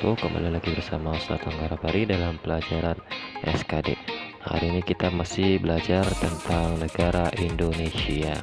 wabarakatuh. Kembali lagi bersama Ustadz Anggara Pari dalam pelajaran SKD. Hari ini kita masih belajar tentang negara Indonesia.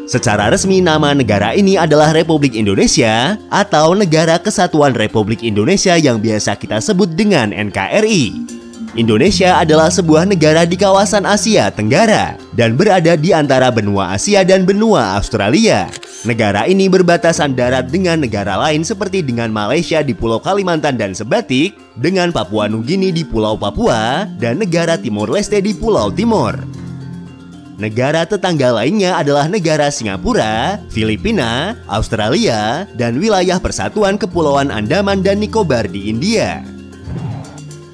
Secara resmi nama negara ini adalah Republik Indonesia atau Negara Kesatuan Republik Indonesia yang biasa kita sebut dengan NKRI. Indonesia adalah sebuah negara di kawasan Asia Tenggara dan berada di antara benua Asia dan benua Australia. Negara ini berbatasan darat dengan negara lain seperti dengan Malaysia di Pulau Kalimantan dan Sebatik, dengan Papua Nugini di Pulau Papua, dan negara Timor Leste di Pulau Timor. Negara tetangga lainnya adalah negara Singapura, Filipina, Australia, dan wilayah Persatuan Kepulauan Andaman dan Nicobar di India.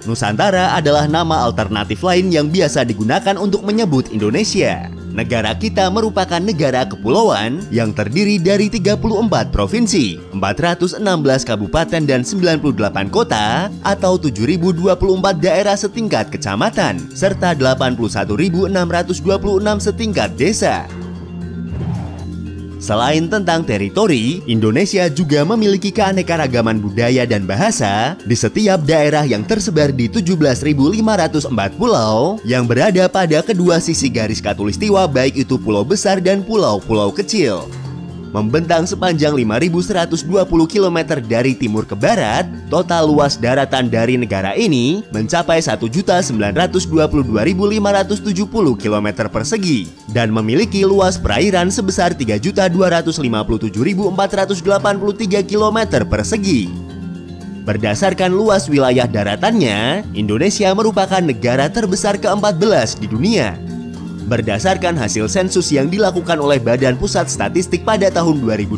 Nusantara adalah nama alternatif lain yang biasa digunakan untuk menyebut Indonesia. Negara kita merupakan negara kepulauan yang terdiri dari 34 provinsi, 416 kabupaten dan 98 kota atau 7.024 daerah setingkat kecamatan serta 81.626 setingkat desa. Selain tentang teritori, Indonesia juga memiliki keanekaragaman budaya dan bahasa di setiap daerah yang tersebar di 17.504 pulau yang berada pada kedua sisi garis khatulistiwa, baik itu pulau besar dan pulau-pulau kecil. Membentang sepanjang 5.120 km dari timur ke barat, total luas daratan dari negara ini mencapai 1.922.570 km persegi dan memiliki luas perairan sebesar 3.257.483 km persegi. Berdasarkan luas wilayah daratannya, Indonesia merupakan negara terbesar ke-14 di dunia. Berdasarkan hasil sensus yang dilakukan oleh Badan Pusat Statistik pada tahun 2020,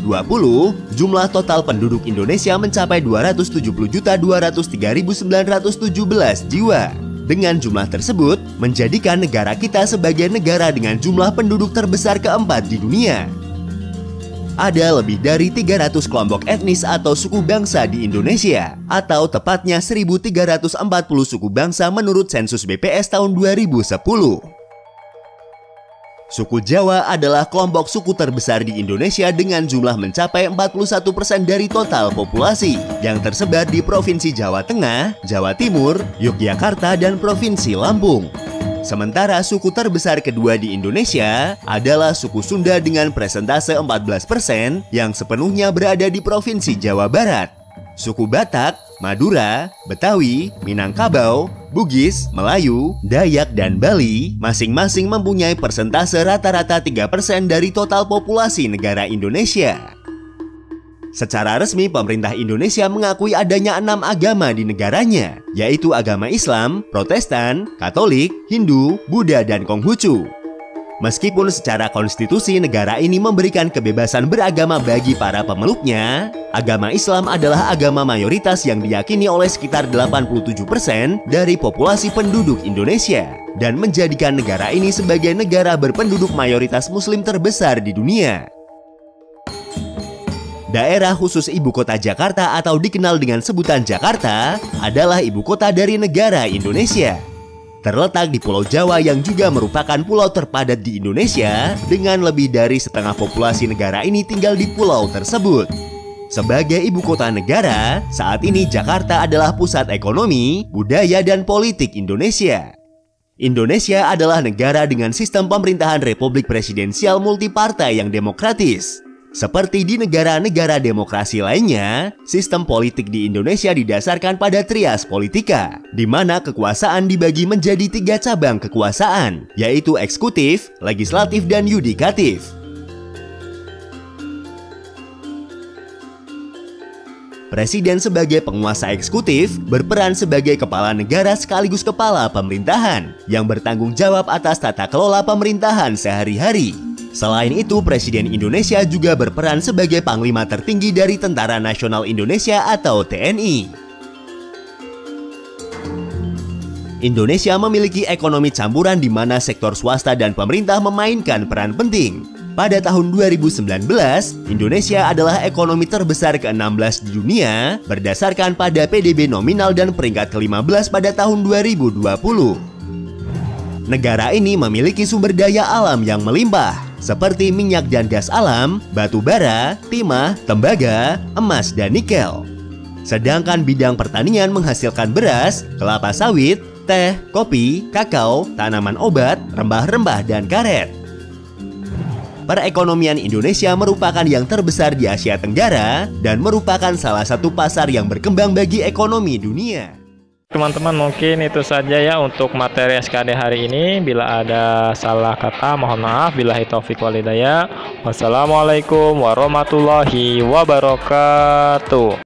jumlah total penduduk Indonesia mencapai 270.203.917 jiwa. Dengan jumlah tersebut, menjadikan negara kita sebagai negara dengan jumlah penduduk terbesar keempat di dunia. Ada lebih dari 300 kelompok etnis atau suku bangsa di Indonesia, atau tepatnya 1.340 suku bangsa menurut sensus BPS tahun 2010. Suku Jawa adalah kelompok suku terbesar di Indonesia dengan jumlah mencapai 41% dari total populasi yang tersebar di Provinsi Jawa Tengah, Jawa Timur, Yogyakarta, dan Provinsi Lampung. Sementara suku terbesar kedua di Indonesia adalah suku Sunda dengan presentase 14% yang sepenuhnya berada di Provinsi Jawa Barat. Suku Batak, Madura, Betawi, Minangkabau, Bugis, Melayu, Dayak, dan Bali masing-masing mempunyai persentase rata-rata 3% dari total populasi negara Indonesia. Secara resmi, pemerintah Indonesia mengakui adanya 6 agama di negaranya, yaitu agama Islam, Protestan, Katolik, Hindu, Buddha, dan Konghucu. Meskipun secara konstitusi negara ini memberikan kebebasan beragama bagi para pemeluknya, agama Islam adalah agama mayoritas yang diyakini oleh sekitar 87% dari populasi penduduk Indonesia dan menjadikan negara ini sebagai negara berpenduduk mayoritas Muslim terbesar di dunia. Daerah khusus Ibu Kota Jakarta atau dikenal dengan sebutan Jakarta adalah ibu kota dari negara Indonesia. Terletak di Pulau Jawa yang juga merupakan pulau terpadat di Indonesia dengan lebih dari setengah populasi negara ini tinggal di pulau tersebut. Sebagai ibu kota negara, saat ini Jakarta adalah pusat ekonomi, budaya, dan politik Indonesia. Indonesia adalah negara dengan sistem pemerintahan republik presidensial multipartai yang demokratis. Seperti di negara-negara demokrasi lainnya, sistem politik di Indonesia didasarkan pada trias politika, di mana kekuasaan dibagi menjadi 3 cabang kekuasaan, yaitu eksekutif, legislatif, dan yudikatif. Presiden sebagai penguasa eksekutif berperan sebagai kepala negara sekaligus kepala pemerintahan yang bertanggung jawab atas tata kelola pemerintahan sehari-hari. Selain itu, Presiden Indonesia juga berperan sebagai panglima tertinggi dari Tentara Nasional Indonesia atau TNI. Indonesia memiliki ekonomi campuran di mana sektor swasta dan pemerintah memainkan peran penting. Pada tahun 2019, Indonesia adalah ekonomi terbesar ke-16 di dunia berdasarkan pada PDB nominal dan peringkat ke-15 pada tahun 2020. Negara ini memiliki sumber daya alam yang melimpah, seperti minyak dan gas alam, batu bara, timah, tembaga, emas, dan nikel. Sedangkan bidang pertanian menghasilkan beras, kelapa sawit, teh, kopi, kakao, tanaman obat, rempah-rempah, dan karet. Perekonomian Indonesia merupakan yang terbesar di Asia Tenggara dan merupakan salah satu pasar yang berkembang bagi ekonomi dunia. Teman-teman, mungkin itu saja ya untuk materi SKD hari ini. Bila ada salah kata mohon maaf. Billahi taufik walhidayah. Wassalamualaikum warahmatullahi wabarakatuh.